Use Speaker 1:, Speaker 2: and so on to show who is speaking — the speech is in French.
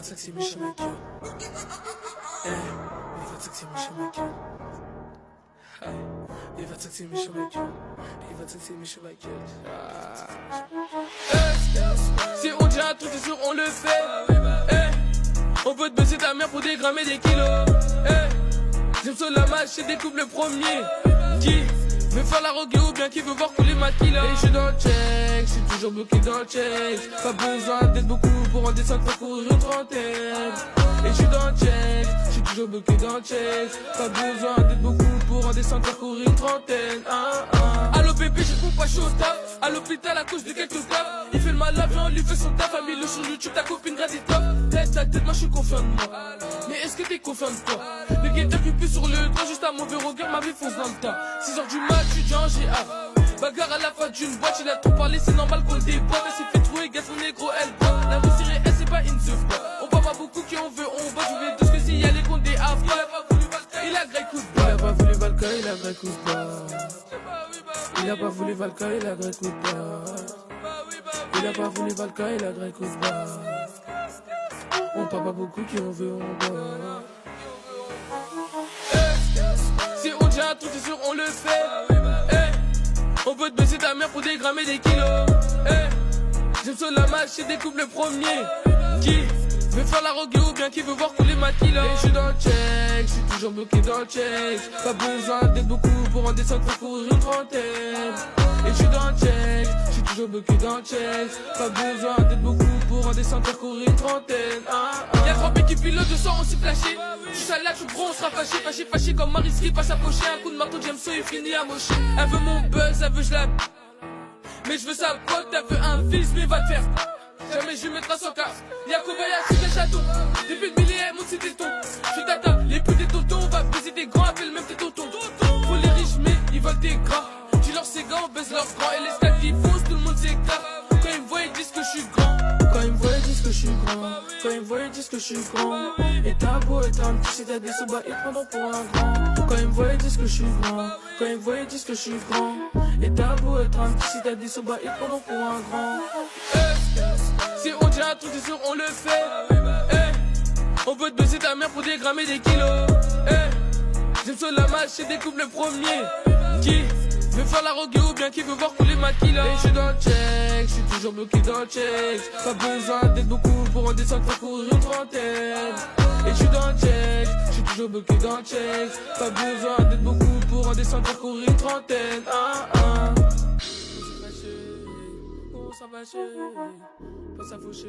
Speaker 1: sexy Michel Michael. Liefert sexy Michel Michael. Liefert sexy Michel Michael. Liefert sexy Michel Michael. Si on dit un truc, c'est sûr, on le fait. On peut te baisser ta mère pour dégrammer des kilos. J'aime sur la match, et découpe le premier. Qui veut faire la rogue ou bien qui veut voir couler ma kilo. Et je suis dans le check, je suis toujours bloqué dans le check. Pas besoin d'être beaucoup pour en descendre pour courir une trentaine. Et je suis dans le check, je suis toujours bloqué dans le check. Pas besoin d'être beaucoup pour en descendre pour courir une trentaine. Allo bébé, je trouve pas chaud au taf. À l'hôpital à cause de quelques taf. Il fait le malade, on lui fait son taf. A mis le sur YouTube, ta copine grade top. Tête ta tête, moi je suis confiant de moi. Mais est-ce que t'es confiant de toi? Le gars t'a plus sur le toit, juste un mauvais regard, ma vie fonce dans le tas. 6h du mat, tu dis en GA. Bagarre à la fin d'une boîte, il a trop parlé, c'est normal qu'on le déboîte. Elle s'est fait trouver, gars son négro, elle boit. La rue serrée, elle c'est pas in the boîte. On voit pas beaucoup qui on veut, on voit. Je vais tout ce que s'il y a les comptes des affaires. Il a gré coup de bas. Il a pas voulu Valka, il a gré coup de bas. Il a pas voulu Valka, il a gré coup de bas. Il a pas voulu Valka, il a gré coup de bas. On parle pas beaucoup qui on veut, on voit. Si on dit un truc, c'est sûr, on le fait. On peut te baisser ta mère pour dégrammer des kilos. J'aime sur la match, et découpe le premier. Qui veut faire la rogue ou bien qui veut voir couler ma kilo. Et je suis dans le check, je suis toujours bloqué dans le check. Pas besoin d'être beaucoup pour en descendre pour courir une trentaine. Et je suis dans le check, je suis toujours bloqué dans le check. Pas besoin d'être beaucoup pour en descendre pour courir une trentaine. Y'a 3 mecs qui pilotent de sang, on s'est flashé. Je suis là, tout gros, on sera fâché. Fâché comme Marisri, passe à pocher. Un coup de marteau, Jameson, il finit à mocher. Elle veut mon buzz, elle veut je la. Mais je veux sa pote, elle veut un fils, mais va te faire. Jamais je lui mettrai son casque. Y'a Kobayashi des châteaux. Depuis le millier, mon c'est téton. Je suis tata, les putes des tontons. On va baiser des grands, appelle même tes tontons. Faut les riches, mais ils veulent des gras. Tu leur sais gars, on baise leurs grands. Et les stats qui faussent, tout le monde s'éclate. Quand ils me voient, ils disent que je suis grand. Quand ils me voient, ils disent que je suis grand. Quand ils me voient, ils disent que je suis grand. Et t'as beau être un petit, si t'as des sous, bah ils prendront pour un grand. Quand ils me voient, ils disent que je suis grand. Quand ils me voient, ils disent que je suis grand. Et t'as beau être un petit, si t'as des sous, bah ils prendront pour un grand. Si on dit un truc, c'est sûr, on le fait. On peut te baisser ta mère pour dégrammer des kilos. J'aime sur la match, et découpe le premier. Qui veut faire la rogue ou bien qui veut voir couler ma kilo. Et je suis dans le check, je suis toujours bloqué dans le check. Pas besoin d'être beaucoup pour en descendre pour courir une trentaine. Et je suis dans le check, je suis toujours bloqué dans le check. Pas besoin d'être beaucoup pour en descendre pour courir une trentaine. On s'en va chez, pas s'affaucher.